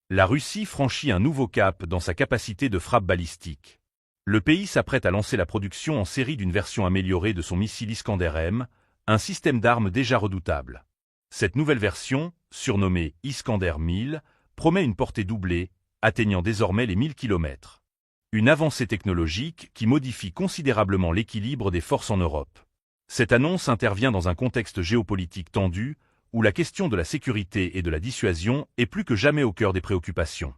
La Russie franchit un nouveau cap dans sa capacité de frappe balistique. Le pays s'apprête à lancer la production en série d'une version améliorée de son missile Iskander-M, un système d'armes déjà redoutable. Cette nouvelle version, surnommée Iskander 1000, promet une portée doublée, atteignant désormais les 1000 km. Une avancée technologique qui modifie considérablement l'équilibre des forces en Europe. Cette annonce intervient dans un contexte géopolitique tendu, où la question de la sécurité et de la dissuasion est plus que jamais au cœur des préoccupations.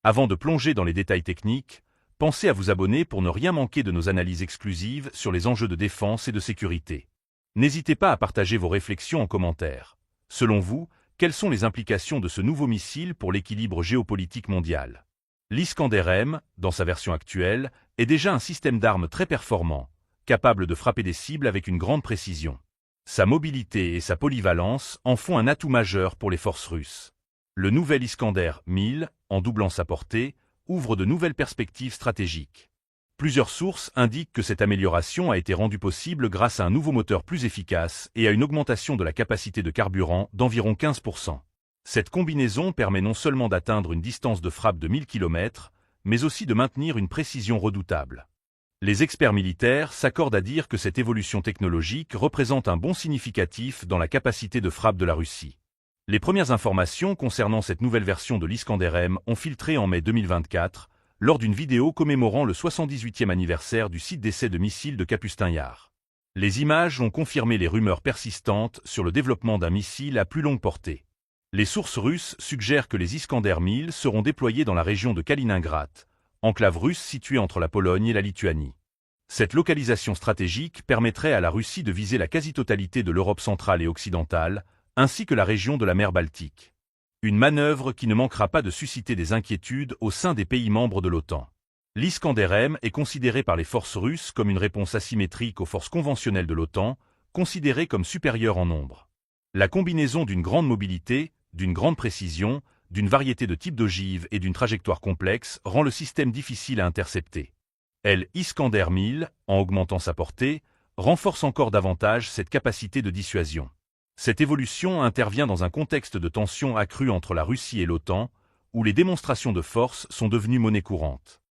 Avant de plonger dans les détails techniques, pensez à vous abonner pour ne rien manquer de nos analyses exclusives sur les enjeux de défense et de sécurité. N'hésitez pas à partager vos réflexions en commentaire. Selon vous, quelles sont les implications de ce nouveau missile pour l'équilibre géopolitique mondial? L'Iskander-M, dans sa version actuelle, est déjà un système d'armes très performant, capable de frapper des cibles avec une grande précision. Sa mobilité et sa polyvalence en font un atout majeur pour les forces russes. Le nouvel Iskander 1000, en doublant sa portée, ouvre de nouvelles perspectives stratégiques. Plusieurs sources indiquent que cette amélioration a été rendue possible grâce à un nouveau moteur plus efficace et à une augmentation de la capacité de carburant d'environ 15%. Cette combinaison permet non seulement d'atteindre une distance de frappe de 1000 km, mais aussi de maintenir une précision redoutable. Les experts militaires s'accordent à dire que cette évolution technologique représente un bond significatif dans la capacité de frappe de la Russie. Les premières informations concernant cette nouvelle version de l'Iskander-M ont filtré en mai 2024, lors d'une vidéo commémorant le 78e anniversaire du site d'essai de missiles de Kapustin-Yar. Les images ont confirmé les rumeurs persistantes sur le développement d'un missile à plus longue portée. Les sources russes suggèrent que les Iskander 1000 seront déployés dans la région de Kaliningrad, enclave russe située entre la Pologne et la Lituanie. Cette localisation stratégique permettrait à la Russie de viser la quasi-totalité de l'Europe centrale et occidentale, ainsi que la région de la mer Baltique. Une manœuvre qui ne manquera pas de susciter des inquiétudes au sein des pays membres de l'OTAN. L'Iskander-M est considéré par les forces russes comme une réponse asymétrique aux forces conventionnelles de l'OTAN, considérées comme supérieures en nombre. La combinaison d'une grande mobilité, d'une grande précision, d'une variété de types d'ogives et d'une trajectoire complexe rend le système difficile à intercepter. L'Iskander 1000, en augmentant sa portée, renforce encore davantage cette capacité de dissuasion. Cette évolution intervient dans un contexte de tension accrue entre la Russie et l'OTAN, où les démonstrations de force sont devenues monnaie courante.